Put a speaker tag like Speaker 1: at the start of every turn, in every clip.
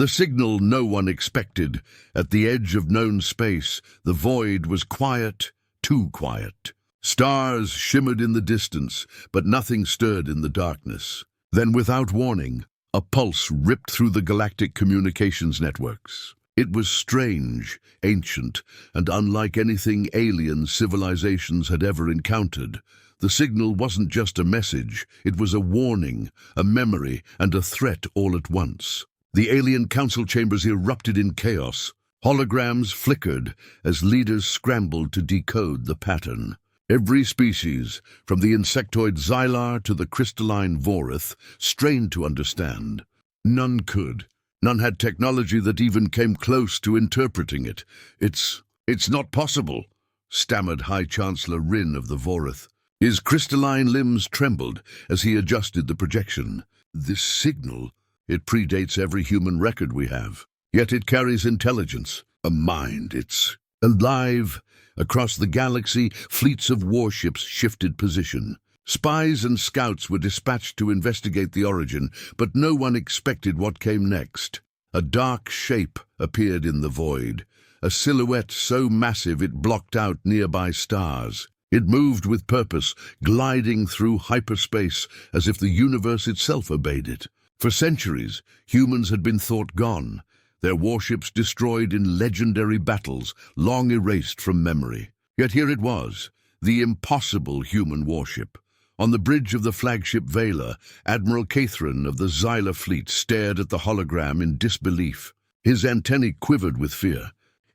Speaker 1: The signal no one expected. At the edge of known space, the void was quiet, too quiet. Stars shimmered in the distance, but nothing stirred in the darkness. Then, without warning, a pulse ripped through the galactic communications networks. It was strange, ancient, and unlike anything alien civilizations had ever encountered. The signal wasn't just a message, it was a warning, a memory, and a threat all at once. The alien council chambers erupted in chaos. Holograms flickered as leaders scrambled to decode the pattern. Every species, from the insectoid Xylar to the crystalline Vorith, strained to understand. None could. None had technology that even came close to interpreting it. It's not possible, stammered High Chancellor Rin of the Vorith. His crystalline limbs trembled as he adjusted the projection. This signal, it predates every human record we have. Yet it carries intelligence, a mind. It's alive. Across the galaxy, fleets of warships shifted position. Spies and scouts were dispatched to investigate the origin, but no one expected what came next. A dark shape appeared in the void, a silhouette so massive it blocked out nearby stars. It moved with purpose, gliding through hyperspace as if the universe itself obeyed it. For centuries, humans had been thought gone, their warships destroyed in legendary battles, long erased from memory. Yet here it was, the impossible human warship. On the bridge of the flagship Vela, Admiral Cathrin of the Xylar fleet stared at the hologram in disbelief. His antennae quivered with fear.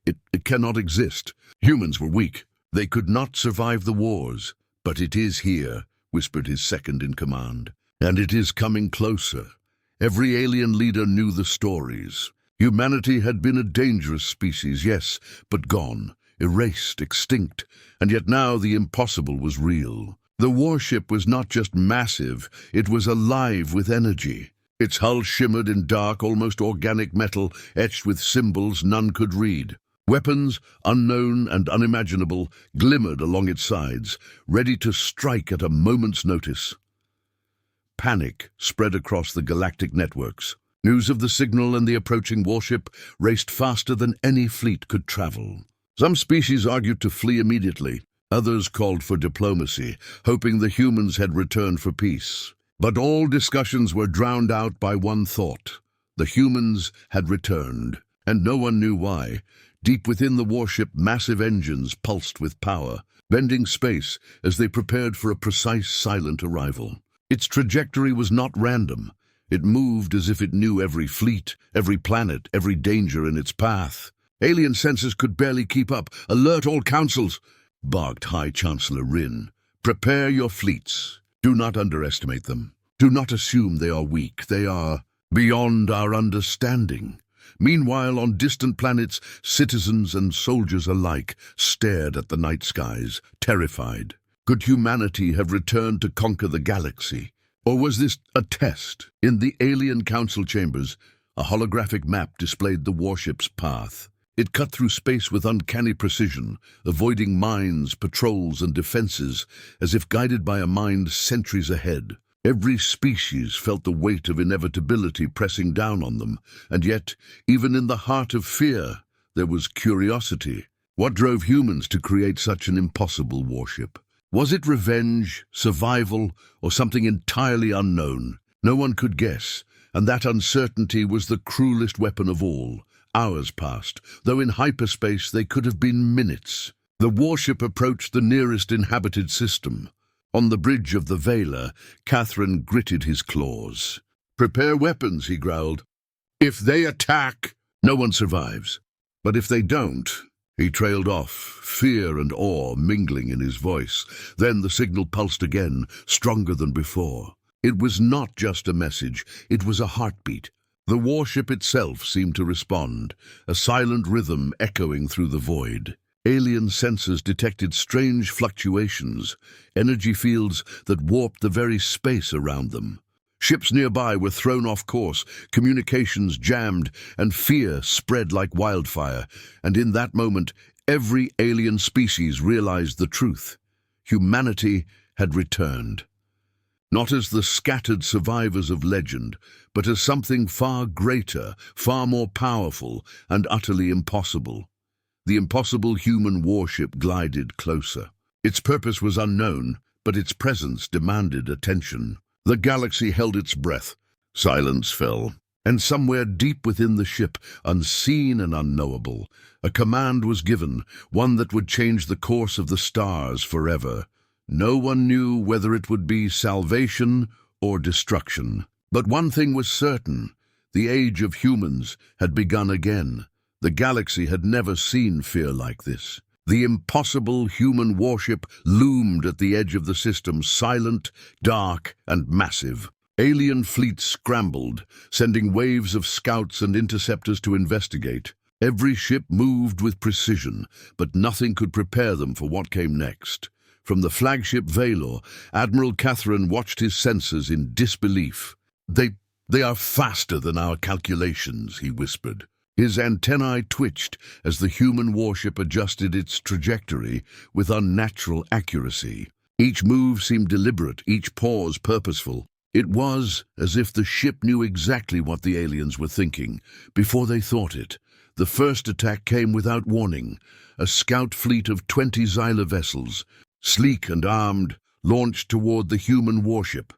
Speaker 1: It cannot exist. Humans were weak. They could not survive the wars. But it is here, whispered his second-in-command. And it is coming closer. Every alien leader knew the stories. Humanity had been a dangerous species, yes, but gone, erased, extinct, and yet now the impossible was real. The warship was not just massive, it was alive with energy. Its hull shimmered in dark, almost organic metal, etched with symbols none could read. Weapons, unknown and unimaginable, glimmered along its sides, ready to strike at a moment's notice. Panic spread across the galactic networks. News of the signal and the approaching warship raced faster than any fleet could travel. Some species argued to flee immediately. Others called for diplomacy, hoping the humans had returned for peace. But all discussions were drowned out by one thought. The humans had returned, and no one knew why. Deep within the warship, massive engines pulsed with power, bending space as they prepared for a precise, silent arrival. Its trajectory was not random. It moved as if it knew every fleet, every planet, every danger in its path. Alien sensors could barely keep up. Alert all councils, barked High Chancellor Rin. Prepare your fleets. Do not underestimate them. Do not assume they are weak. They are beyond our understanding. Meanwhile, on distant planets, citizens and soldiers alike stared at the night skies, terrified. Could humanity have returned to conquer the galaxy? Or was this a test? In the alien council chambers, a holographic map displayed the warship's path. It cut through space with uncanny precision, avoiding mines, patrols, and defenses, as if guided by a mind centuries ahead. Every species felt the weight of inevitability pressing down on them, and yet, even in the heart of fear, there was curiosity. What drove humans to create such an impossible warship? Was it revenge, survival, or something entirely unknown? No one could guess, and that uncertainty was the cruelest weapon of all. Hours passed, though in hyperspace they could have been minutes. The warship approached the nearest inhabited system. On the bridge of the Vela, Cathrin gritted his claws. "Prepare weapons," he growled. "If they attack, no one survives. But if they don't..." He trailed off, fear and awe mingling in his voice. Then the signal pulsed again, stronger than before. It was not just a message, it was a heartbeat. The warship itself seemed to respond, a silent rhythm echoing through the void. Alien sensors detected strange fluctuations, energy fields that warped the very space around them. Ships nearby were thrown off course, communications jammed, and fear spread like wildfire. And in that moment, every alien species realized the truth. Humanity had returned. not as the scattered survivors of legend, but as something far greater, far more powerful, and utterly impossible. The impossible human warship glided closer. Its purpose was unknown, but its presence demanded attention. The galaxy held its breath. Silence fell, and somewhere deep within the ship, unseen and unknowable, a command was given, one that would change the course of the stars forever. No one knew whether it would be salvation or destruction. But one thing was certain: the age of humans had begun again. The galaxy had never seen fear like this. The impossible human warship loomed at the edge of the system, silent, dark, and massive. Alien fleets scrambled, sending waves of scouts and interceptors to investigate. Every ship moved with precision, but nothing could prepare them for what came next. From the flagship Valor, Admiral Catherine watched his sensors in disbelief. They are faster than our calculations," he whispered. His antennae twitched as the human warship adjusted its trajectory with unnatural accuracy. Each move seemed deliberate, each pause purposeful. It was as if the ship knew exactly what the aliens were thinking before they thought it. The first attack came without warning. A scout fleet of 20 Xyla vessels, sleek and armed, launched toward the human warship.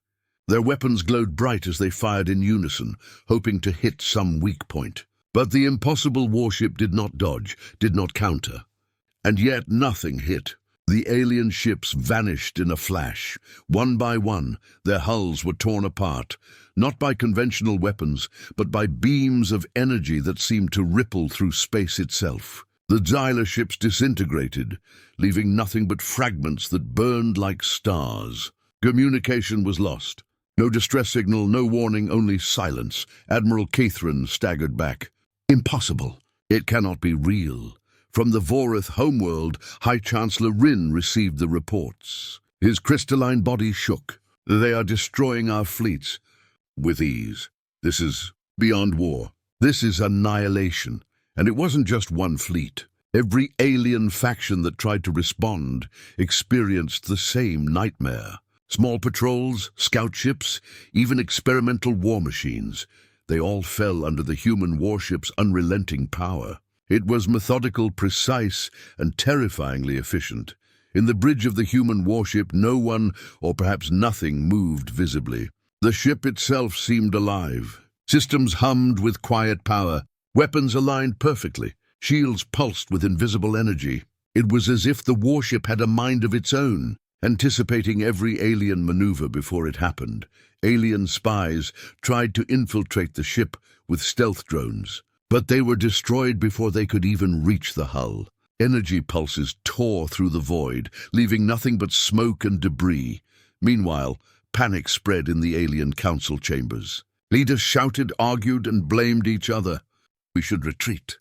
Speaker 1: Their weapons glowed bright as they fired in unison, hoping to hit some weak point. But the impossible warship did not dodge, did not counter. And yet nothing hit. The alien ships vanished in a flash. One by one, their hulls were torn apart, not by conventional weapons, but by beams of energy that seemed to ripple through space itself. The Xyla ships disintegrated, leaving nothing but fragments that burned like stars. Communication was lost. No distress signal, no warning, only silence. Admiral Catherine staggered back. Impossible. It cannot be real. From the Vorath homeworld, High Chancellor Rin received the reports. His crystalline body shook. They are destroying our fleets. With ease. This is beyond war. This is annihilation. And it wasn't just one fleet. Every alien faction that tried to respond experienced the same nightmare. Small patrols, scout ships, even experimental war machines. They all fell under the human warship's unrelenting power. It was methodical, precise, and terrifyingly efficient. In the bridge of the human warship, no one, or perhaps nothing, moved visibly. The ship itself seemed alive. Systems hummed with quiet power. Weapons aligned perfectly. Shields pulsed with invisible energy. It was as if the warship had a mind of its own, anticipating every alien maneuver before it happened. Alien spies tried to infiltrate the ship with stealth drones, but they were destroyed before they could even reach the hull. Energy pulses tore through the void, leaving nothing but smoke and debris. Meanwhile, panic spread in the alien council chambers. Leaders shouted, argued, and blamed each other. "We should retreat,"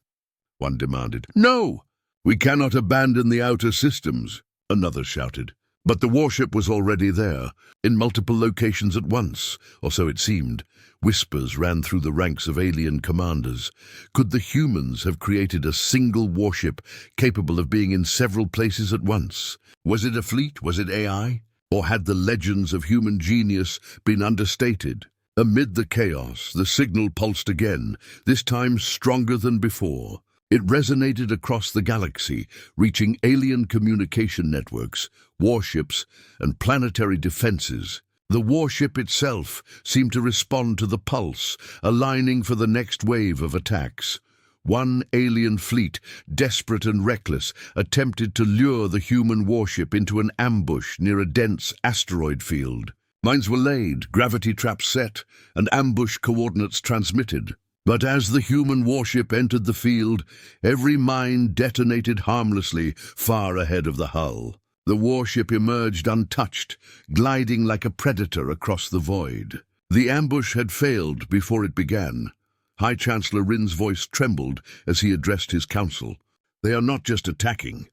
Speaker 1: one demanded. "No! We cannot abandon the outer systems," another shouted. But the warship was already there, in multiple locations at once, or so it seemed. Whispers ran through the ranks of alien commanders. Could the humans have created a single warship capable of being in several places at once? Was it a fleet? Was it AI? Or had the legends of human genius been understated? Amid the chaos, the signal pulsed again, this time stronger than before. It resonated across the galaxy, reaching alien communication networks, warships, and planetary defenses. The warship itself seemed to respond to the pulse, aligning for the next wave of attacks. One alien fleet, desperate and reckless, attempted to lure the human warship into an ambush near a dense asteroid field. Mines were laid, gravity traps set, and ambush coordinates transmitted. But as the human warship entered the field, every mine detonated harmlessly far ahead of the hull. The warship emerged untouched, gliding like a predator across the void. The ambush had failed before it began. High Chancellor Rin's voice trembled as he addressed his council. "They are not just attacking.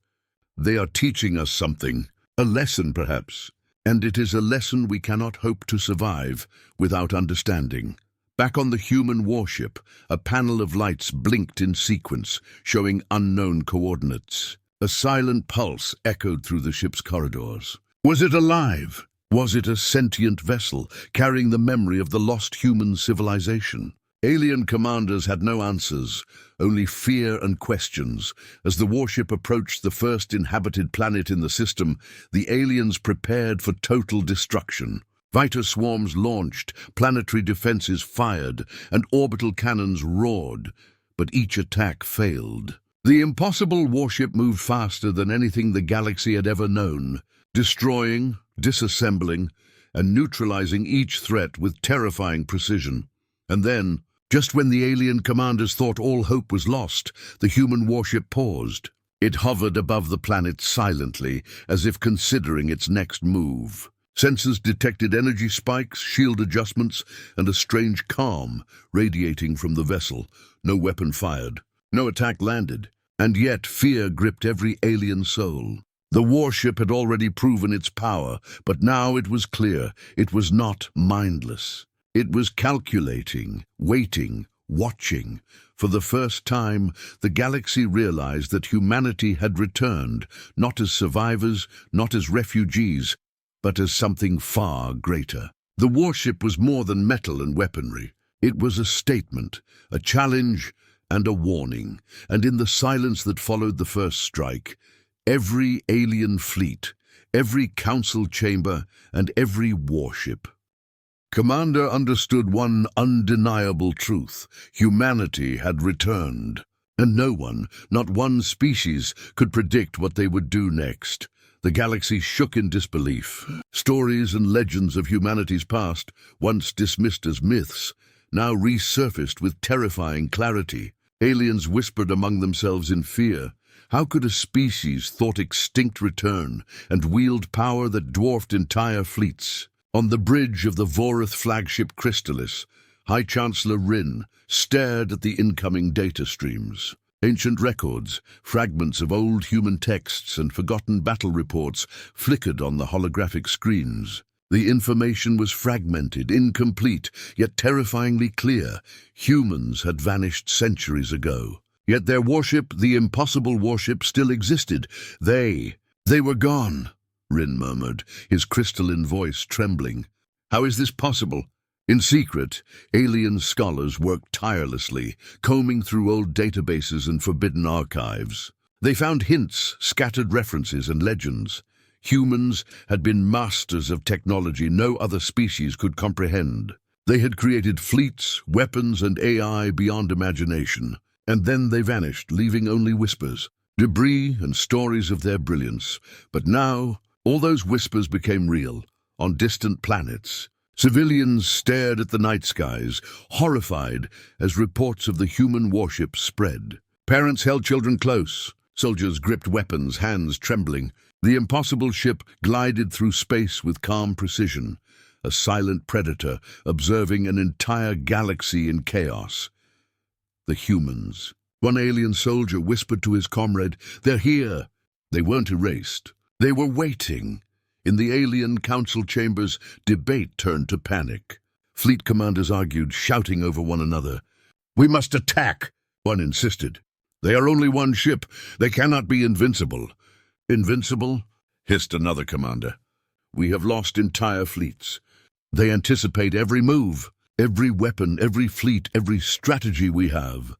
Speaker 1: They are teaching us something, a lesson perhaps. And it is a lesson we cannot hope to survive without understanding." Back on the human warship, a panel of lights blinked in sequence, showing unknown coordinates. A silent pulse echoed through the ship's corridors. Was it alive? Was it a sentient vessel carrying the memory of the lost human civilization? Alien commanders had no answers, only fear and questions. As the warship approached the first inhabited planet in the system, the aliens prepared for total destruction. Vita swarms launched, planetary defenses fired, and orbital cannons roared, but each attack failed. The impossible warship moved faster than anything the galaxy had ever known, destroying, disassembling, and neutralizing each threat with terrifying precision. And then, just when the alien commanders thought all hope was lost, the human warship paused. It hovered above the planet silently, as if considering its next move. Sensors detected energy spikes, shield adjustments, and a strange calm radiating from the vessel. No weapon fired, no attack landed, and yet fear gripped every alien soul. The warship had already proven its power, but now it was clear it was not mindless. It was calculating, waiting, watching. For the first time, the galaxy realized that humanity had returned, not as survivors, not as refugees, but as something far greater. The warship was more than metal and weaponry. It was a statement, a challenge, and a warning. And in the silence that followed the first strike, every alien fleet, every council chamber, and every warship. Commander understood one undeniable truth. Humanity had returned. And no one, not one species, could predict what they would do next. The galaxy shook in disbelief. Stories and legends of humanity's past, once dismissed as myths, now resurfaced with terrifying clarity. Aliens whispered among themselves in fear. How could a species thought extinct return and wield power that dwarfed entire fleets? On the bridge of the Vorath flagship Crystallis, High Chancellor Rin stared at the incoming data streams. Ancient records, fragments of old human texts and forgotten battle reports flickered on the holographic screens. The information was fragmented, incomplete, yet terrifyingly clear. Humans had vanished centuries ago. Yet their warship, the impossible warship, still existed. They were gone, Rin murmured, his crystalline voice trembling. How is this possible? In secret, alien scholars worked tirelessly, combing through old databases and forbidden archives. They found hints, scattered references, and legends. Humans had been masters of technology no other species could comprehend. They had created fleets, weapons, and AI beyond imagination. And then they vanished, leaving only whispers, debris, and stories of their brilliance. But now, all those whispers became real, on distant planets. Civilians stared at the night skies, horrified as reports of the human warship spread. Parents held children close. Soldiers gripped weapons, hands trembling. The impossible ship glided through space with calm precision, a silent predator observing an entire galaxy in chaos. The humans. One alien soldier whispered to his comrade, "They're here." They weren't erased. They were waiting. In the alien council chambers, debate turned to panic. Fleet commanders argued, shouting over one another. "We must attack," one insisted. "They are only one ship. They cannot be invincible." "Invincible?" hissed another commander. "We have lost entire fleets. They anticipate every move, every weapon, every fleet, every strategy we have.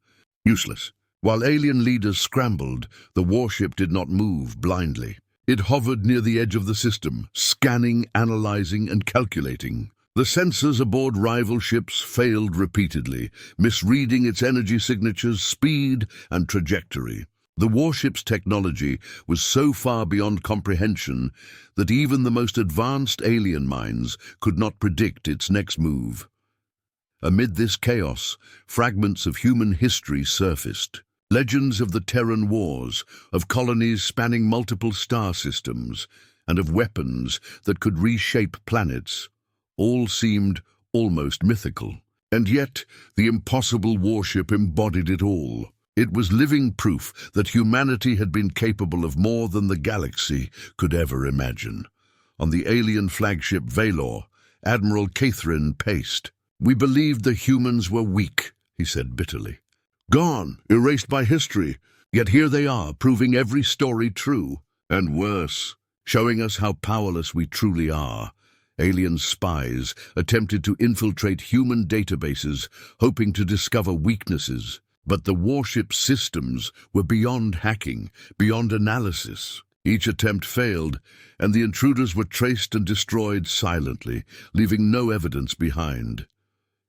Speaker 1: Useless." While alien leaders scrambled, the warship did not move blindly. It hovered near the edge of the system, scanning, analyzing, and calculating. The sensors aboard rival ships failed repeatedly, misreading its energy signatures, speed, and trajectory. The warship's technology was so far beyond comprehension that even the most advanced alien minds could not predict its next move. Amid this chaos, fragments of human history surfaced. Legends of the Terran Wars, of colonies spanning multiple star systems, and of weapons that could reshape planets, all seemed almost mythical. And yet, the impossible warship embodied it all. It was living proof that humanity had been capable of more than the galaxy could ever imagine. On the alien flagship Valor, Admiral Catherine paced. "We believed the humans were weak," he said bitterly. "Gone, erased by history. Yet here they are, proving every story true. And worse, showing us how powerless we truly are. Alien spies attempted to infiltrate human databases, hoping to discover weaknesses. But the warship's systems were beyond hacking, beyond analysis. Each attempt failed, and the intruders were traced and destroyed silently, leaving no evidence behind.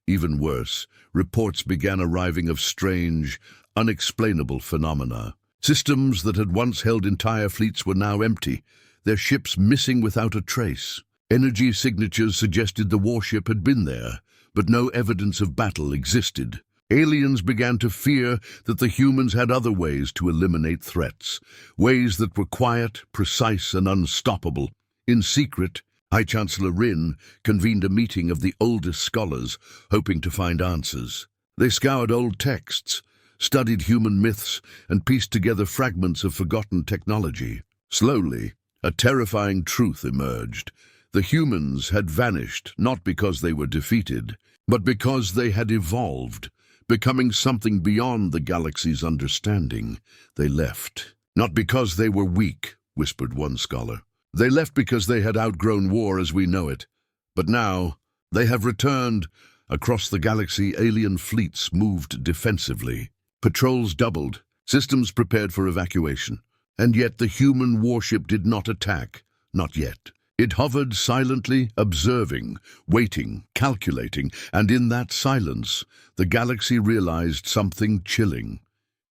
Speaker 1: Even worse, reports began arriving of strange, unexplainable phenomena. Systems that had once held entire fleets were now empty, their ships missing without a trace. Energy signatures suggested the warship had been there, but no evidence of battle existed. Aliens began to fear that the humans had other ways to eliminate threats, ways that were quiet, precise, and unstoppable. In secret, High Chancellor Rin convened a meeting of the oldest scholars, hoping to find answers. They scoured old texts, studied human myths, and pieced together fragments of forgotten technology. Slowly, a terrifying truth emerged. The humans had vanished not because they were defeated, but because they had evolved, becoming something beyond the galaxy's understanding. They left. Not because they were weak, whispered one scholar. They left because they had outgrown war as we know it. But now, they have returned. Across the galaxy, alien fleets moved defensively. Patrols doubled, systems prepared for evacuation. And yet the human warship did not attack. Not yet. It hovered silently, observing, waiting, calculating, and in that silence, the galaxy realized something chilling.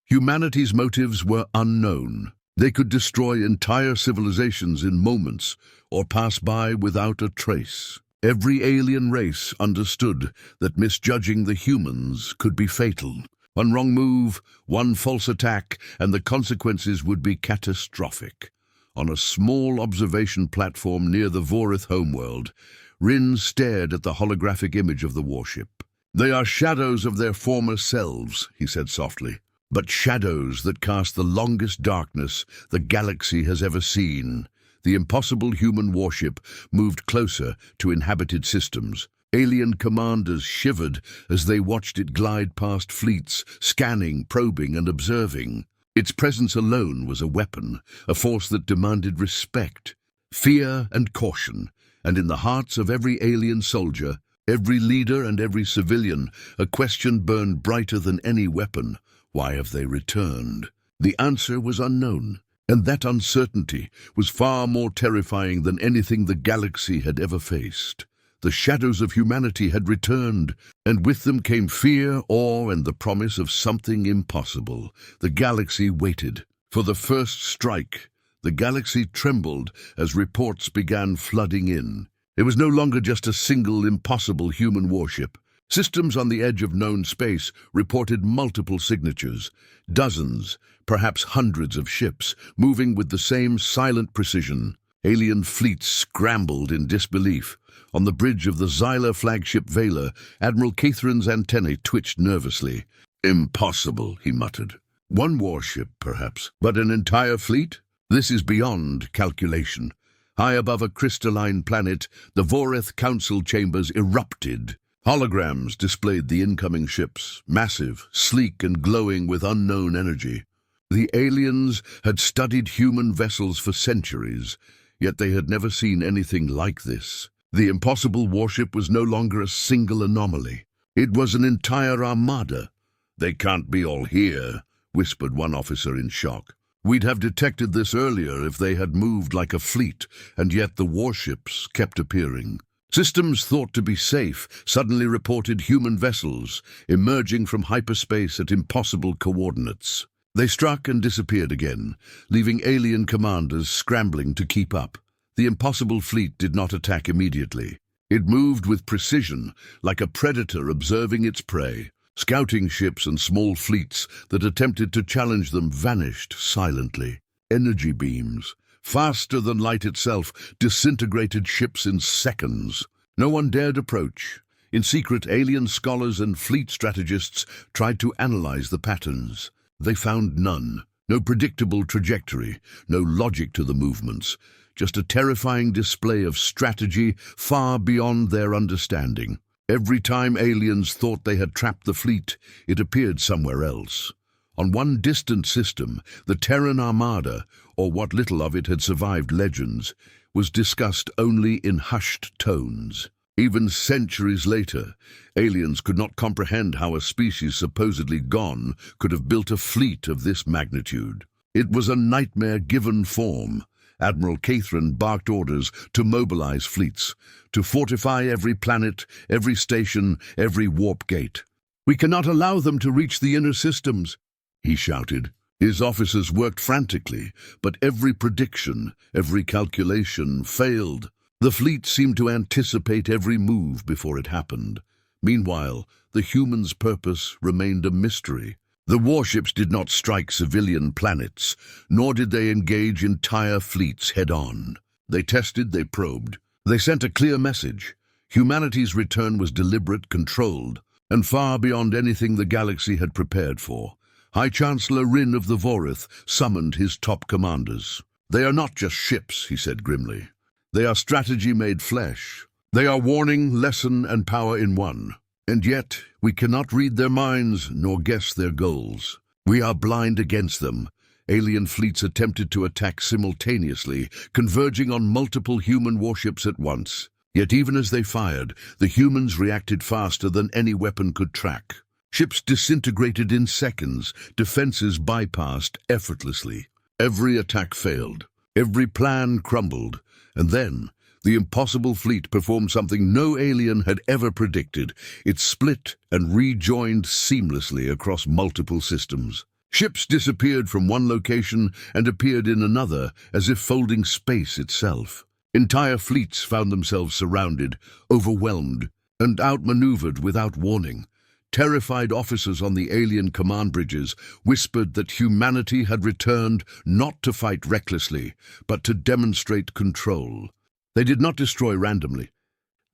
Speaker 1: Humanity's motives were unknown. They could destroy entire civilizations in moments, or pass by without a trace. Every alien race understood that misjudging the humans could be fatal. One wrong move, one false attack, and the consequences would be catastrophic. On a small observation platform near the Vorith homeworld, Rin stared at the holographic image of the warship. "They are shadows of their former selves," he said softly, "but shadows that cast the longest darkness the galaxy has ever seen." The impossible human warship moved closer to inhabited systems. Alien commanders shivered as they watched it glide past fleets, scanning, probing, and observing. Its presence alone was a weapon, a force that demanded respect, fear, and caution. And in the hearts of every alien soldier, every leader and every civilian, a question burned brighter than any weapon. Why have they returned? The answer was unknown, and that uncertainty was far more terrifying than anything the galaxy had ever faced. The shadows of humanity had returned, and with them came fear, awe, and the promise of something impossible. The galaxy waited. For the first strike, the galaxy trembled as reports began flooding in. It was no longer just a single impossible human warship. Systems on the edge of known space reported multiple signatures, dozens, perhaps hundreds of ships, moving with the same silent precision. Alien fleets scrambled in disbelief. On the bridge of the Xyla flagship Vela, Admiral Catherine's antennae twitched nervously. "Impossible," he muttered. "One warship, perhaps, but an entire fleet? This is beyond calculation." High above a crystalline planet, the Vorith council chambers erupted. Holograms displayed the incoming ships, massive, sleek, and glowing with unknown energy. The aliens had studied human vessels for centuries, yet they had never seen anything like this. The impossible warship was no longer a single anomaly. It was an entire armada. "They can't be all here," whispered one officer in shock. "We'd have detected this earlier if they had moved like a fleet, and yet the warships kept appearing." Systems thought to be safe suddenly reported human vessels emerging from hyperspace at impossible coordinates. They struck and disappeared again, leaving alien commanders scrambling to keep up. The impossible fleet did not attack immediately. It moved with precision, like a predator observing its prey. Scouting ships and small fleets that attempted to challenge them vanished silently. Energy beams, faster than light itself, disintegrated ships in seconds. No one dared approach. In secret, alien scholars and fleet strategists tried to analyze the patterns. They found none. No predictable trajectory, no logic to the movements. Just a terrifying display of strategy far beyond their understanding. Every time aliens thought they had trapped the fleet, it appeared somewhere else. On one distant system, the Terran Armada, or what little of it had survived legends, was discussed only in hushed tones. Even centuries later, aliens could not comprehend how a species supposedly gone could have built a fleet of this magnitude. It was a nightmare given form. Admiral Catherine barked orders to mobilize fleets, to fortify every planet, every station, every warp gate. "We cannot allow them to reach the inner systems," he shouted. His officers worked frantically, but every prediction, every calculation failed. The fleet seemed to anticipate every move before it happened. Meanwhile, the humans' purpose remained a mystery. The warships did not strike civilian planets, nor did they engage entire fleets head-on. They tested, they probed. They sent a clear message. Humanity's return was deliberate, controlled, and far beyond anything the galaxy had prepared for. High Chancellor Rin of the Vorith summoned his top commanders. "They are not just ships," he said grimly. "They are strategy made flesh. They are warning, lesson, and power in one. And yet, we cannot read their minds nor guess their goals. We are blind against them." Alien fleets attempted to attack simultaneously, converging on multiple human warships at once. Yet even as they fired, the humans reacted faster than any weapon could track. Ships disintegrated in seconds, defenses bypassed effortlessly. Every attack failed. Every plan crumbled. And then, the impossible fleet performed something no alien had ever predicted. It split and rejoined seamlessly across multiple systems. Ships disappeared from one location and appeared in another, as if folding space itself. Entire fleets found themselves surrounded, overwhelmed, and outmaneuvered without warning. Terrified officers on the alien command bridges whispered that humanity had returned not to fight recklessly, but to demonstrate control. They did not destroy randomly.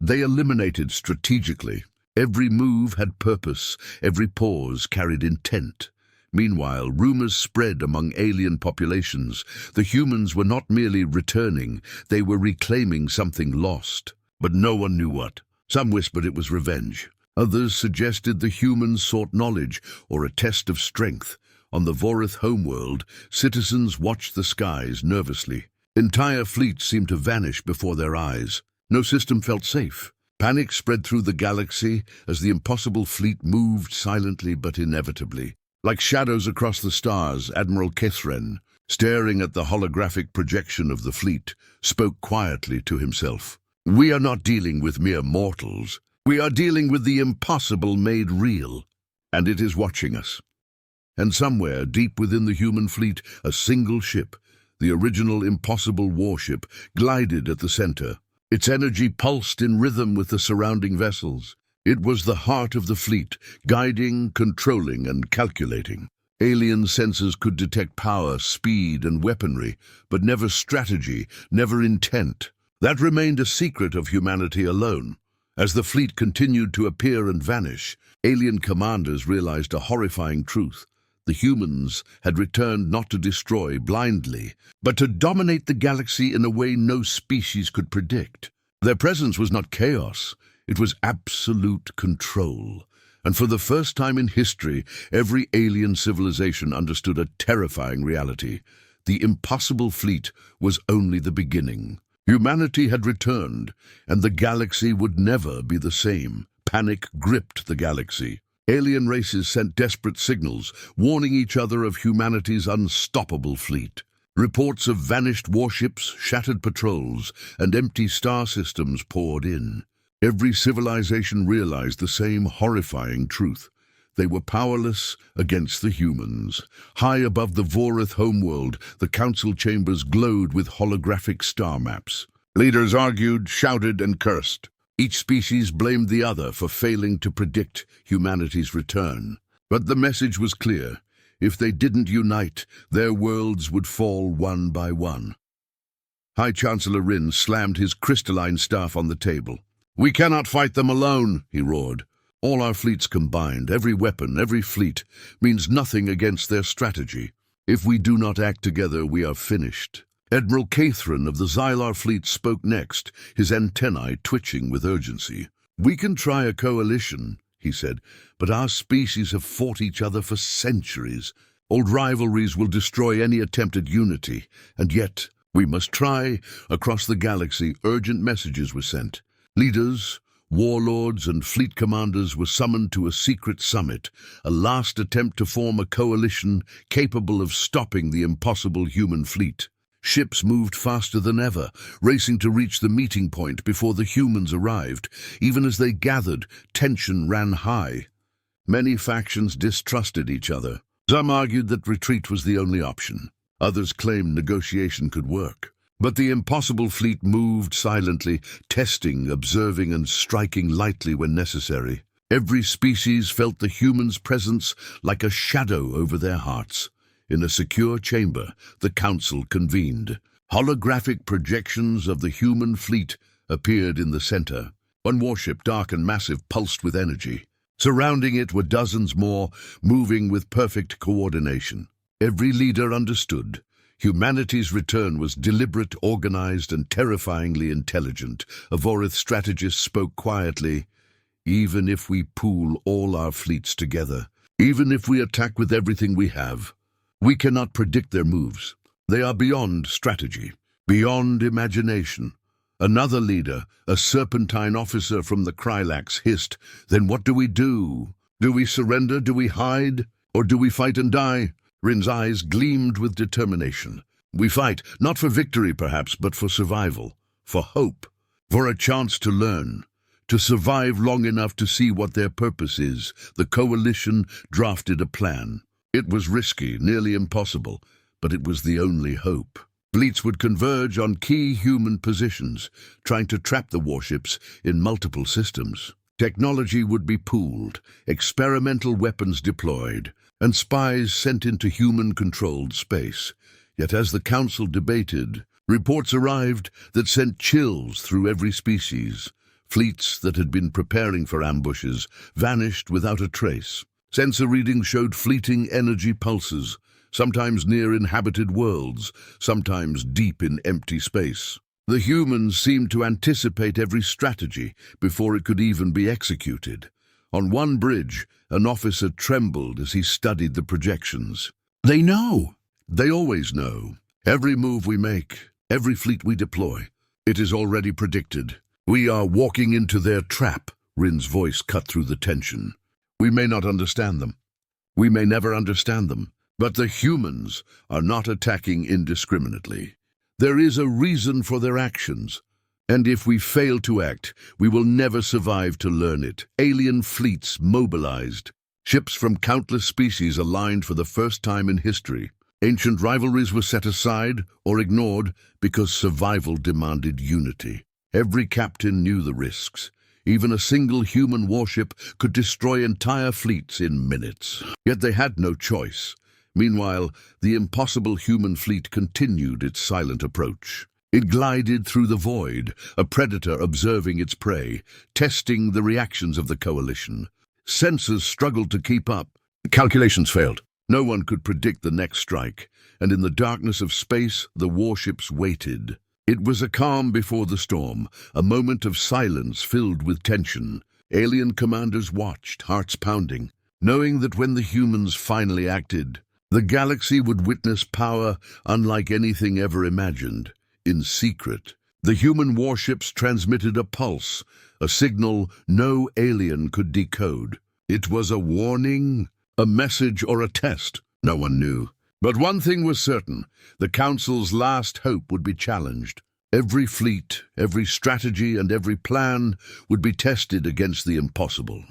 Speaker 1: They eliminated strategically. Every move had purpose, every pause carried intent. Meanwhile, rumors spread among alien populations. The humans were not merely returning, they were reclaiming something lost. But no one knew what. Some whispered it was revenge. Others suggested the humans sought knowledge or a test of strength. On the Vorith homeworld, citizens watched the skies nervously. Entire fleets seemed to vanish before their eyes. No system felt safe. Panic spread through the galaxy as the impossible fleet moved silently but inevitably. Like shadows across the stars, Admiral Catherine, staring at the holographic projection of the fleet, spoke quietly to himself. "We are not dealing with mere mortals. We are dealing with the impossible made real, and it is watching us." And somewhere, deep within the human fleet, a single ship, the original impossible warship, glided at the center. Its energy pulsed in rhythm with the surrounding vessels. It was the heart of the fleet, guiding, controlling, and calculating. Alien sensors could detect power, speed, and weaponry, but never strategy, never intent. That remained a secret of humanity alone. As the fleet continued to appear and vanish, alien commanders realized a horrifying truth. The humans had returned not to destroy blindly, but to dominate the galaxy in a way no species could predict. Their presence was not chaos, it was absolute control. And for the first time in history, every alien civilization understood a terrifying reality. The impossible fleet was only the beginning. Humanity had returned, and the galaxy would never be the same. Panic gripped the galaxy. Alien races sent desperate signals, warning each other of humanity's unstoppable fleet. Reports of vanished warships, shattered patrols, and empty star systems poured in. Every civilization realized the same horrifying truth. They were powerless against the humans. High above the Vorith homeworld, the council chambers glowed with holographic star maps. Leaders argued, shouted, and cursed. Each species blamed the other for failing to predict humanity's return. But the message was clear. If they didn't unite, their worlds would fall one by one. High Chancellor Rin slammed his crystalline staff on the table. "We cannot fight them alone," he roared. "All our fleets combined, every weapon, every fleet, means nothing against their strategy. If we do not act together, we are finished." Admiral Catherine of the Xylar fleet spoke next, his antennae twitching with urgency. "We can try a coalition," he said, "but our species have fought each other for centuries. Old rivalries will destroy any attempt at unity, and yet We must try. Across the galaxy, urgent messages were sent. Leaders, warlords, and fleet commanders were summoned to a secret summit, a last attempt to form a coalition capable of stopping the impossible human fleet. Ships moved faster than ever, racing to reach the meeting point before the humans arrived. Even as they gathered, tension ran high. Many factions distrusted each other. Some argued that retreat was the only option. Others claimed negotiation could work. But the impossible fleet moved silently, testing, observing, and striking lightly when necessary. Every species felt the humans' presence like a shadow over their hearts. In a secure chamber, the council convened. Holographic projections of the human fleet appeared in the center. One warship, dark and massive, pulsed with energy. Surrounding it were dozens more, moving with perfect coordination. Every leader understood. Humanity's return was deliberate, organized, and terrifyingly intelligent. A Vorith strategist spoke quietly. Even if we pool all our fleets together, even if we attack with everything we have, we cannot predict their moves. They are beyond strategy, beyond imagination. Another leader, a serpentine officer from the Krylax, hissed, "Then what do we do? Do we surrender? Do we hide? Or do we fight and die?" Rin's eyes gleamed with determination. "We fight, not for victory perhaps, but for survival, for hope, for a chance to learn, to survive long enough to see what their purpose is." The coalition drafted a plan. It was risky, nearly impossible, but it was the only hope. Fleets would converge on key human positions, trying to trap the warships in multiple systems. Technology would be pooled, experimental weapons deployed, and spies sent into human-controlled space. Yet as the council debated, reports arrived that sent chills through every species. Fleets that had been preparing for ambushes vanished without a trace. Sensor readings showed fleeting energy pulses, sometimes near inhabited worlds, sometimes deep in empty space. The humans seemed to anticipate every strategy before it could even be executed. On one bridge, an officer trembled as he studied the projections. "They know." "They always know. Every move we make, every fleet we deploy, it is already predicted. We are walking into their trap." Rin's voice cut through the tension. "We may not understand them. We may never understand them. But the humans are not attacking indiscriminately. There is a reason for their actions. And if we fail to act, we will never survive to learn it." Alien fleets mobilized. Ships from countless species aligned for the first time in history. Ancient rivalries were set aside or ignored because survival demanded unity. Every captain knew the risks. Even a single human warship could destroy entire fleets in minutes. Yet they had no choice. Meanwhile, the impossible human fleet continued its silent approach. It glided through the void, a predator observing its prey, testing the reactions of the coalition. Sensors struggled to keep up. Calculations failed. No one could predict the next strike, and in the darkness of space, the warships waited. It was a calm before the storm, a moment of silence filled with tension. Alien commanders watched, hearts pounding, knowing that when the humans finally acted, the galaxy would witness power unlike anything ever imagined. In secret, the human warships transmitted a pulse, a signal no alien could decode. It was a warning, a message, or a test. No one knew. But one thing was certain: the Council's last hope would be challenged. Every fleet, every strategy, and every plan would be tested against the impossible.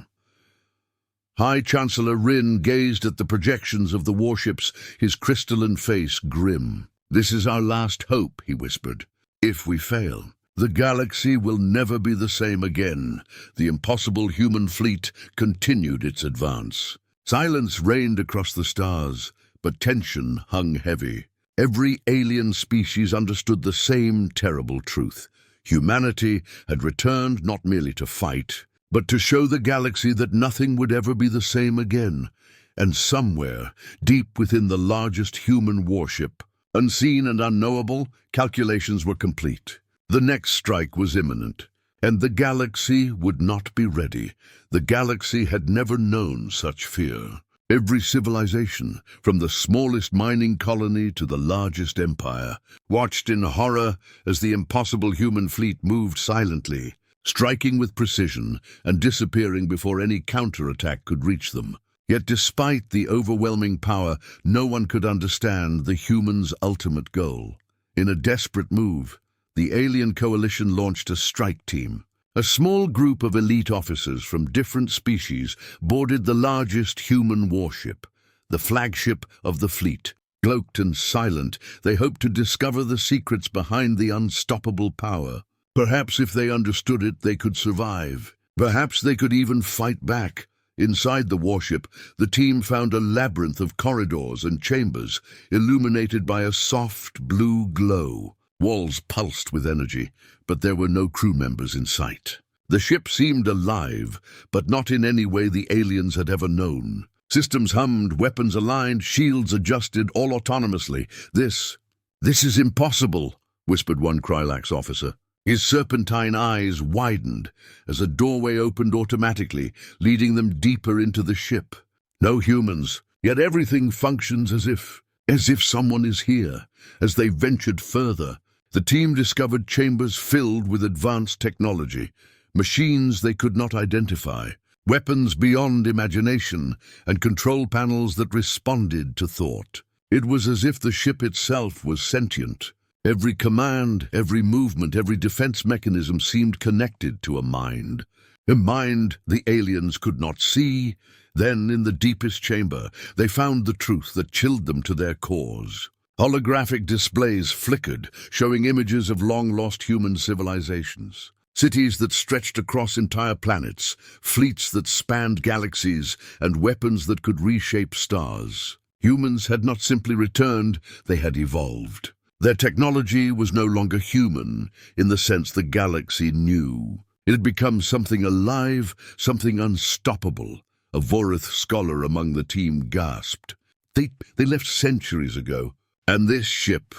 Speaker 1: High Chancellor Rin gazed at the projections of the warships, his crystalline face grim. "This is our last hope," he whispered. "If we fail, the galaxy will never be the same again." The impossible human fleet continued its advance. Silence reigned across the stars, but tension hung heavy. Every alien species understood the same terrible truth. Humanity had returned not merely to fight, but to show the galaxy that nothing would ever be the same again. And somewhere, deep within the largest human warship, unseen and unknowable, calculations were complete. The next strike was imminent, and the galaxy would not be ready. The galaxy had never known such fear. Every civilization, from the smallest mining colony to the largest empire, watched in horror as the impossible human fleet moved silently, striking with precision and disappearing before any counterattack could reach them. Yet despite the overwhelming power, no one could understand the humans' ultimate goal. In a desperate move, the alien coalition launched a strike team. A small group of elite officers from different species boarded the largest human warship, the flagship of the fleet. Cloaked and silent, they hoped to discover the secrets behind the unstoppable power. Perhaps if they understood it, they could survive. Perhaps they could even fight back. Inside the warship, the team found a labyrinth of corridors and chambers, illuminated by a soft blue glow. Walls pulsed with energy, but there were no crew members in sight. The ship seemed alive, but not in any way the aliens had ever known. Systems hummed, weapons aligned, shields adjusted, all autonomously. This is impossible," whispered one Krylax officer. His serpentine eyes widened as a doorway opened automatically, leading them deeper into the ship. No humans, yet everything functions as if someone is here. As they ventured further, the team discovered chambers filled with advanced technology, machines they could not identify, weapons beyond imagination, and control panels that responded to thought. It was as if the ship itself was sentient. Every command, every movement, every defense mechanism seemed connected to a mind the aliens could not see. Then, in the deepest chamber, they found the truth that chilled them to their cores. Holographic displays flickered, showing images of long-lost human civilizations. Cities that stretched across entire planets, fleets that spanned galaxies, and weapons that could reshape stars. Humans had not simply returned, they had evolved. Their technology was no longer human, in the sense the galaxy knew. It had become something alive, something unstoppable. A Vorith scholar among the team gasped. They left centuries ago. And this ship,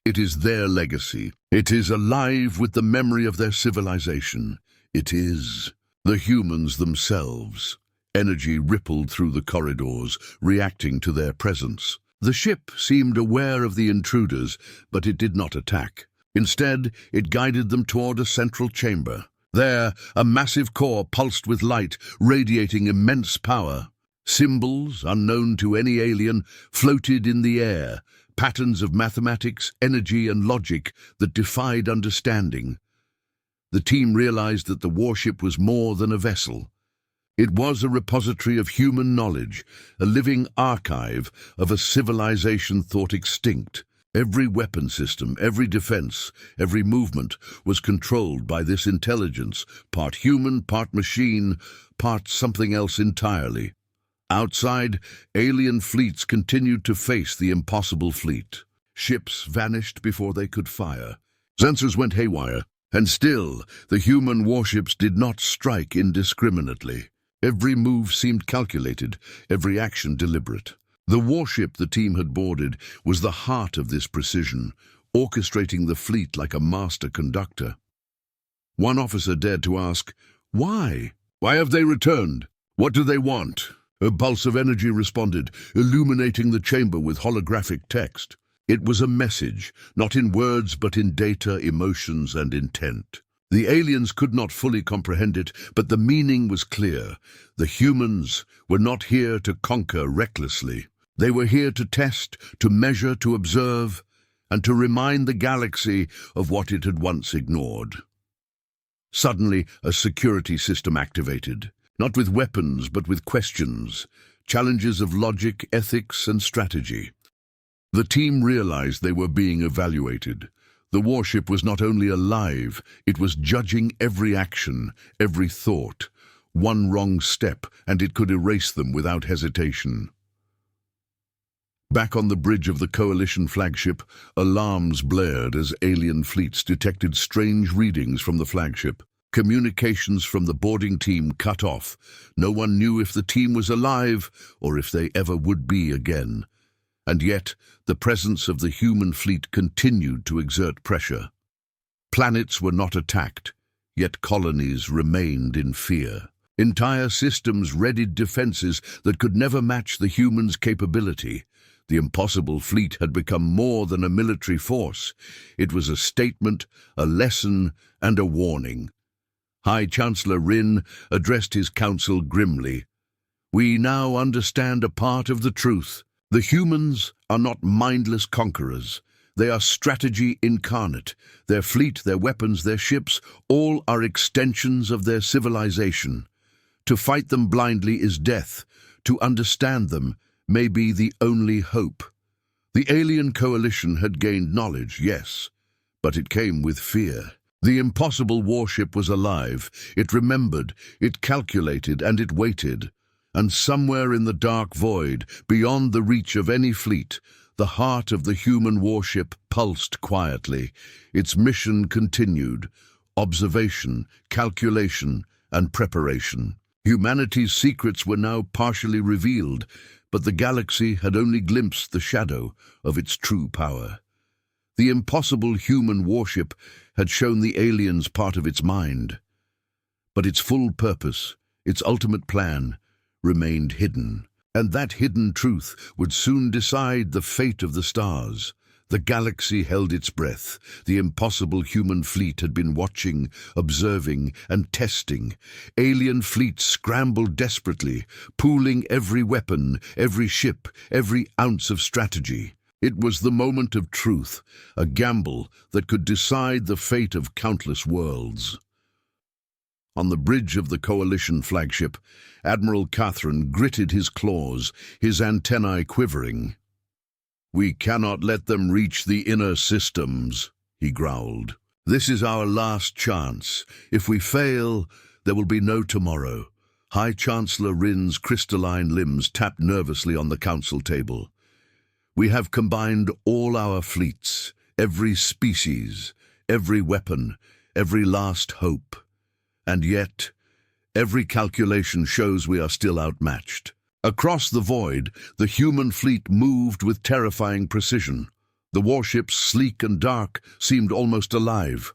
Speaker 1: it is their legacy. It is alive with the memory of their civilization. It is the humans themselves. Energy rippled through the corridors, reacting to their presence. The ship seemed aware of the intruders, but it did not attack. Instead, it guided them toward a central chamber. There, a massive core pulsed with light, radiating immense power. Symbols, unknown to any alien, floated in the air, patterns of mathematics, energy, and logic that defied understanding. The team realized that the warship was more than a vessel. It was a repository of human knowledge, a living archive of a civilization thought extinct. Every weapon system, every defense, every movement was controlled by this intelligence, part human, part machine, part something else entirely. Outside, alien fleets continued to face the impossible fleet. Ships vanished before they could fire. Sensors went haywire, and still the human warships did not strike indiscriminately. Every move seemed calculated, every action deliberate. The warship the team had boarded was the heart of this precision, orchestrating the fleet like a master conductor. One officer dared to ask, "Why? Why have they returned? What do they want?" A pulse of energy responded, illuminating the chamber with holographic text. It was a message, not in words but in data, emotions, and intent. The aliens could not fully comprehend it, but the meaning was clear. The humans were not here to conquer recklessly. They were here to test, to measure, to observe, and to remind the galaxy of what it had once ignored. Suddenly, a security system activated. Not with weapons, but with questions, challenges of logic, ethics, and strategy. The team realized they were being evaluated. The warship was not only alive, it was judging every action, every thought. One wrong step, and it could erase them without hesitation. Back on the bridge of the Coalition flagship, alarms blared as alien fleets detected strange readings from the flagship. Communications from the boarding team cut off. No one knew if the team was alive or if they ever would be again. And yet, the presence of the human fleet continued to exert pressure. Planets were not attacked, yet colonies remained in fear. Entire systems readied defenses that could never match the humans' capability. The impossible fleet had become more than a military force. It was a statement, a lesson, and a warning. High Chancellor Rin addressed his council grimly. "We now understand a part of the truth. The humans are not mindless conquerors. They are strategy incarnate. Their fleet, their weapons, their ships, all are extensions of their civilization. To fight them blindly is death. To understand them may be the only hope." The alien coalition had gained knowledge, yes, but it came with fear. The impossible warship was alive. It remembered, it calculated, and it waited. And somewhere in the dark void, beyond the reach of any fleet, the heart of the human warship pulsed quietly. Its mission continued: observation, calculation, and preparation. Humanity's secrets were now partially revealed, but the galaxy had only glimpsed the shadow of its true power. The impossible human warship had shown the aliens part of its mind, but its full purpose, its ultimate plan, remained hidden. And that hidden truth would soon decide the fate of the stars. The galaxy held its breath. The impossible human fleet had been watching, observing, and testing. Alien fleets scrambled desperately, pooling every weapon, every ship, every ounce of strategy. It was the moment of truth, a gamble that could decide the fate of countless worlds. On the bridge of the Coalition flagship, Admiral Catherine gritted his claws, his antennae quivering. "We cannot let them reach the inner systems," he growled. "This is our last chance. If we fail, there will be no tomorrow." High Chancellor Rin's crystalline limbs tapped nervously on the council table. "We have combined all our fleets, every species, every weapon, every last hope. And yet, every calculation shows we are still outmatched." Across the void, the human fleet moved with terrifying precision. The warships, sleek and dark, seemed almost alive.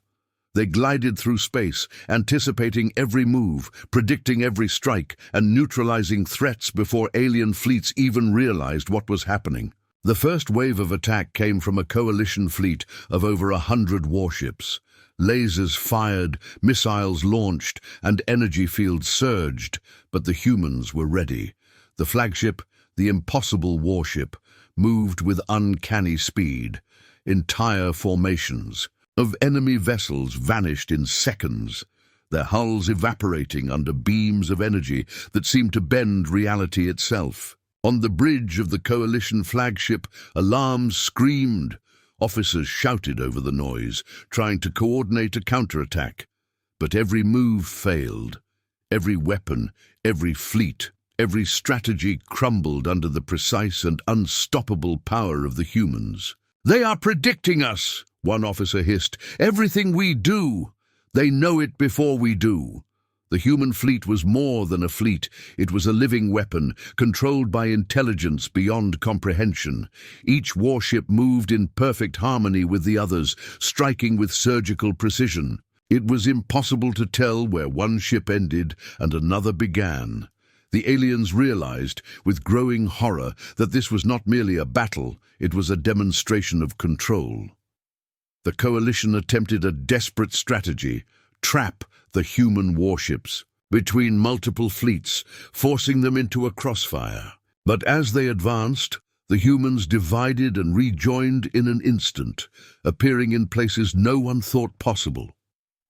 Speaker 1: They glided through space, anticipating every move, predicting every strike, and neutralizing threats before alien fleets even realized what was happening. The first wave of attack came from a coalition fleet of over 100 warships. Lasers fired, missiles launched, and energy fields surged, but the humans were ready. The flagship, the impossible warship, moved with uncanny speed. Entire formations of enemy vessels vanished in seconds, their hulls evaporating under beams of energy that seemed to bend reality itself. On the bridge of the Coalition flagship, alarms screamed. Officers shouted over the noise, trying to coordinate a counterattack. But every move failed. Every weapon, every fleet, every strategy crumbled under the precise and unstoppable power of the humans. "They are predicting us," one officer hissed. "Everything we do. They know it before we do." The human fleet was more than a fleet. It was a living weapon, controlled by intelligence beyond comprehension. Each warship moved in perfect harmony with the others, striking with surgical precision. It was impossible to tell where one ship ended and another began. The aliens realized, with growing horror, that this was not merely a battle, it was a demonstration of control. The Coalition attempted a desperate strategy: trap the human warships between multiple fleets, forcing them into a crossfire. But as they advanced, the humans divided and rejoined in an instant, appearing in places no one thought possible.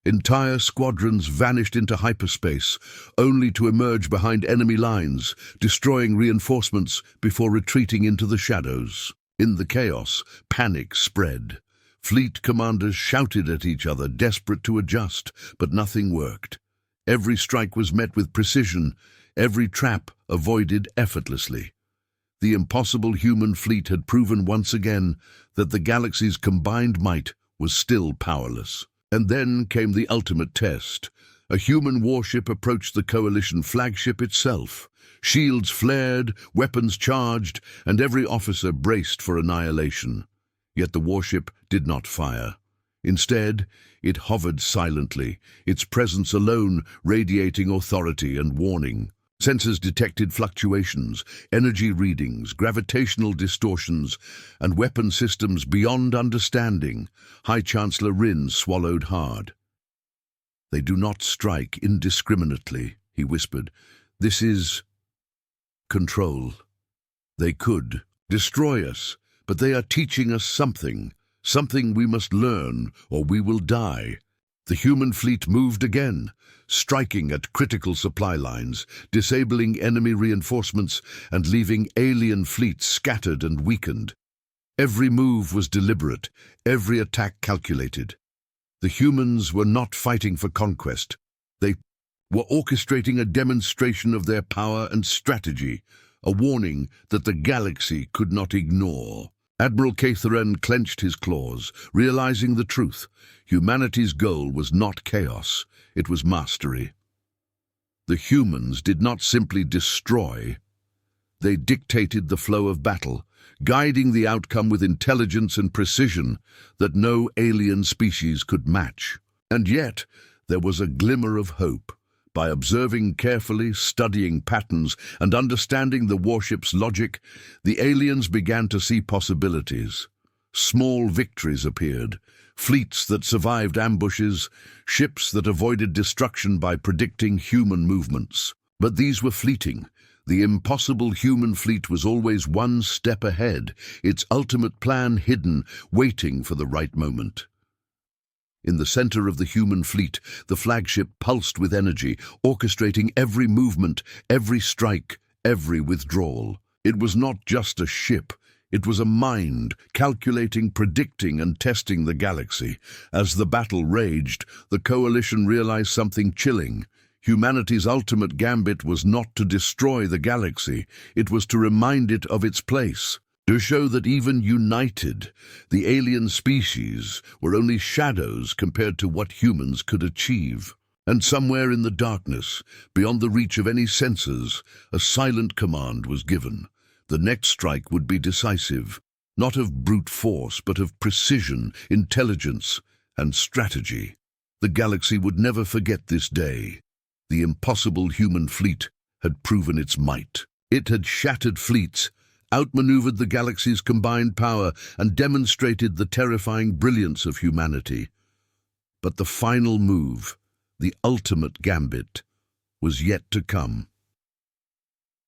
Speaker 1: Entire squadrons vanished into hyperspace, only to emerge behind enemy lines, destroying reinforcements before retreating into the shadows. In the chaos, panic spread. Fleet commanders shouted at each other, desperate to adjust, but nothing worked. Every strike was met with precision, every trap avoided effortlessly. The impossible human fleet had proven once again that the galaxy's combined might was still powerless. And then came the ultimate test. A human warship approached the Coalition flagship itself. Shields flared, weapons charged, and every officer braced for annihilation. Yet the warship did not fire. Instead, it hovered silently, its presence alone radiating authority and warning. Sensors detected fluctuations, energy readings, gravitational distortions, and weapon systems beyond understanding. High Chancellor Rin swallowed hard. "They do not strike indiscriminately," he whispered. "This is control. They could destroy us, but they are teaching us something we must learn or we will die." The human fleet moved again, striking at critical supply lines, disabling enemy reinforcements and leaving alien fleets scattered and weakened. Every move was deliberate, every attack calculated. The humans were not fighting for conquest. They were orchestrating a demonstration of their power and strategy, a warning that the galaxy could not ignore. Admiral Catherine clenched his claws, realizing the truth. Humanity's goal was not chaos, it was mastery. The humans did not simply destroy. They dictated the flow of battle, guiding the outcome with intelligence and precision that no alien species could match. And yet, there was a glimmer of hope. By observing carefully, studying patterns, and understanding the warship's logic, the aliens began to see possibilities. Small victories appeared, fleets that survived ambushes, ships that avoided destruction by predicting human movements. But these were fleeting. The impossible human fleet was always one step ahead, its ultimate plan hidden, waiting for the right moment. In the center of the human fleet, the flagship pulsed with energy, orchestrating every movement, every strike, every withdrawal. It was not just a ship, it was a mind, calculating, predicting, and testing the galaxy. As the battle raged, the coalition realized something chilling. Humanity's ultimate gambit was not to destroy the galaxy, it was to remind it of its place. To show that even united, the alien species were only shadows compared to what humans could achieve. And somewhere in the darkness, beyond the reach of any sensors, a silent command was given. The next strike would be decisive, not of brute force, but of precision, intelligence, and strategy. The galaxy would never forget this day. The impossible human fleet had proven its might. It had shattered fleets, outmaneuvered the galaxy's combined power, and demonstrated the terrifying brilliance of humanity. But the final move, the ultimate gambit, was yet to come.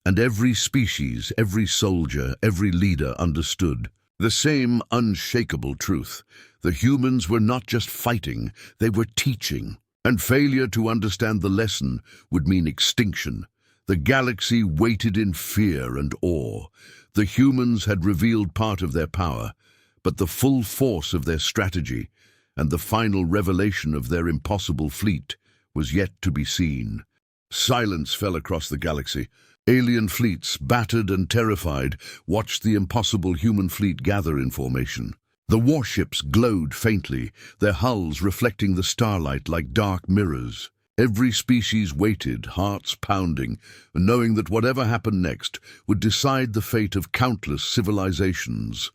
Speaker 1: And every species, every soldier, every leader understood the same unshakable truth. The humans were not just fighting, they were teaching. And failure to understand the lesson would mean extinction. The galaxy waited in fear and awe. The humans had revealed part of their power, but the full force of their strategy and the final revelation of their impossible fleet was yet to be seen. Silence fell across the galaxy. Alien fleets, battered and terrified, watched the impossible human fleet gather in formation. The warships glowed faintly, their hulls reflecting the starlight like dark mirrors. Every species waited, hearts pounding, knowing that whatever happened next would decide the fate of countless civilizations.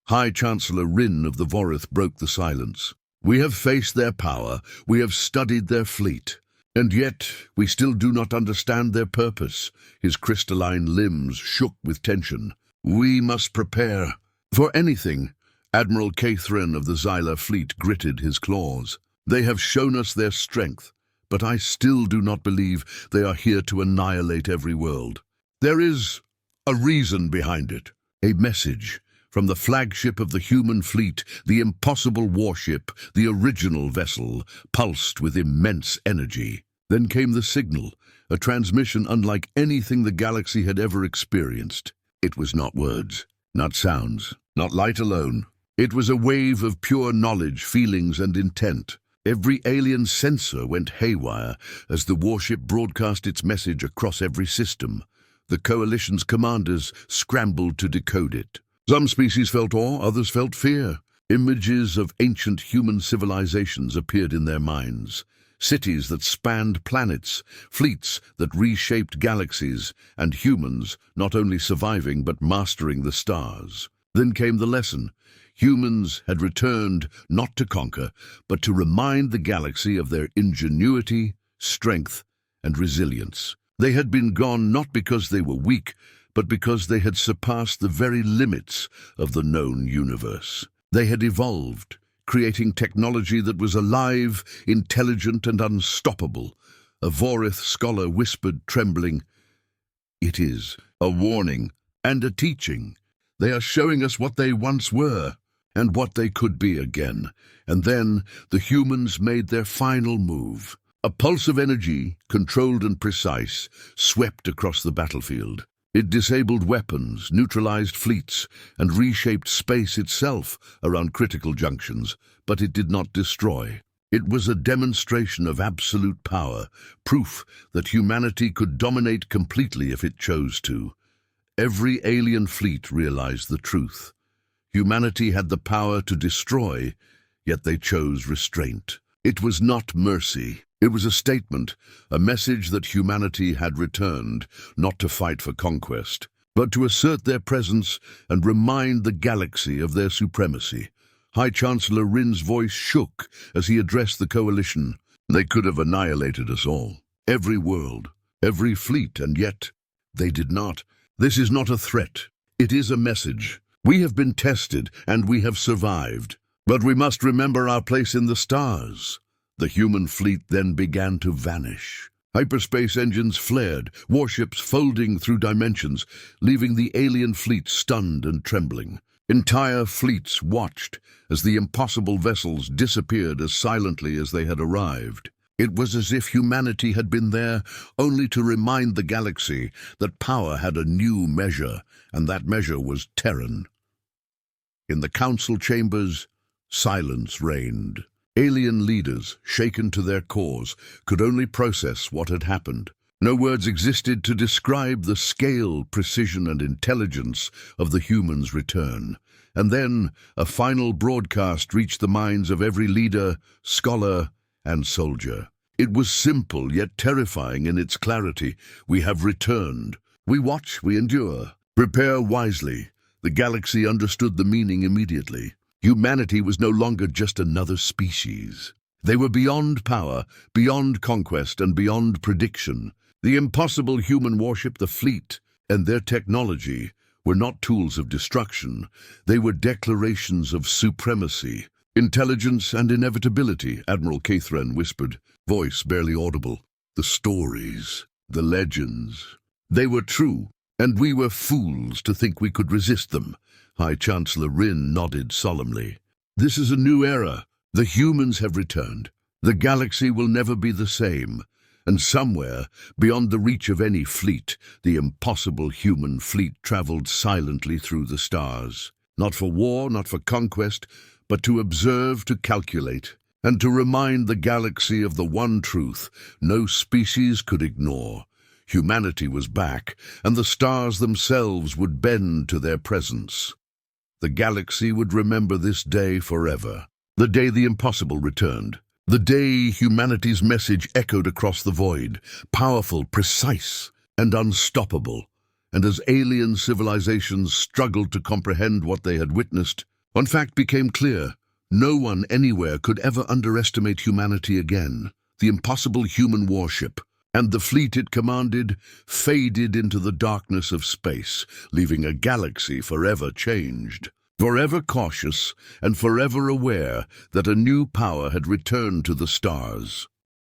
Speaker 1: High Chancellor Rin of the Vorith broke the silence. "We have faced their power, we have studied their fleet, and yet we still do not understand their purpose." His crystalline limbs shook with tension. "We must prepare for anything." Admiral Catherine of the Xyla fleet gritted his claws. "They have shown us their strength, but I still do not believe they are here to annihilate every world. There is a reason behind it, a message from the flagship of the human fleet, the impossible warship, the original vessel, pulsed with immense energy. Then came the signal, a transmission unlike anything the galaxy had ever experienced. It was not words, not sounds, not light alone. It was a wave of pure knowledge, feelings, and intent. Every alien sensor went haywire as the warship broadcast its message across every system. The coalition's commanders scrambled to decode it. Some species felt awe, others felt fear. Images of ancient human civilizations appeared in their minds. Cities that spanned planets, fleets that reshaped galaxies, and humans not only surviving but mastering the stars. Then came the lesson. Humans had returned not to conquer, but to remind the galaxy of their ingenuity, strength, and resilience. They had been gone not because they were weak, but because they had surpassed the very limits of the known universe. They had evolved, creating technology that was alive, intelligent, and unstoppable. A Vorith scholar whispered, trembling, "It is a warning and a teaching. They are showing us what they once were, and what they could be again." And then the humans made their final move. A pulse of energy, controlled and precise, swept across the battlefield. It disabled weapons, neutralized fleets, and reshaped space itself around critical junctions, but it did not destroy. It was a demonstration of absolute power, proof that humanity could dominate completely if it chose to. Every alien fleet realized the truth. Humanity had the power to destroy, yet they chose restraint. It was not mercy. It was a statement, a message that humanity had returned, not to fight for conquest, but to assert their presence and remind the galaxy of their supremacy. High Chancellor Rin's voice shook as he addressed the coalition. They could have annihilated us all, every world, every fleet, and yet they did not. This is not a threat. It is a message. We have been tested, and we have survived. But we must remember our place in the stars. The human fleet then began to vanish. Hyperspace engines flared, warships folding through dimensions, leaving the alien fleet stunned and trembling. Entire fleets watched as the impossible vessels disappeared as silently as they had arrived. It was as if humanity had been there only to remind the galaxy that power had a new measure, and that measure was Terran. In the council chambers, silence reigned. Alien leaders, shaken to their cores, could only process what had happened. No words existed to describe the scale, precision, and intelligence of the humans' return. And then a final broadcast reached the minds of every leader, scholar, and soldier. It was simple yet terrifying in its clarity. We have returned. We watch, we endure. Prepare wisely. The galaxy understood the meaning immediately. Humanity was no longer just another species. They were beyond power, beyond conquest, and beyond prediction. The impossible human warship, the fleet, and their technology were not tools of destruction. They were declarations of supremacy, intelligence, and inevitability, Admiral Cathran whispered, voice barely audible. The stories, the legends, they were true, and we were fools to think we could resist them. High Chancellor Rin nodded solemnly. This is a new era. The humans have returned. The galaxy will never be the same. And somewhere, beyond the reach of any fleet, the impossible human fleet traveled silently through the stars. Not for war, not for conquest, but to observe, to calculate, and to remind the galaxy of the one truth no species could ignore. Humanity was back, and the stars themselves would bend to their presence. The galaxy would remember this day forever. The day the impossible returned. The day humanity's message echoed across the void, powerful, precise, and unstoppable. And as alien civilizations struggled to comprehend what they had witnessed, one fact became clear. No one anywhere could ever underestimate humanity again. The impossible human warship, and the fleet it commanded, faded into the darkness of space, leaving a galaxy forever changed, forever cautious, and forever aware that a new power had returned to the stars.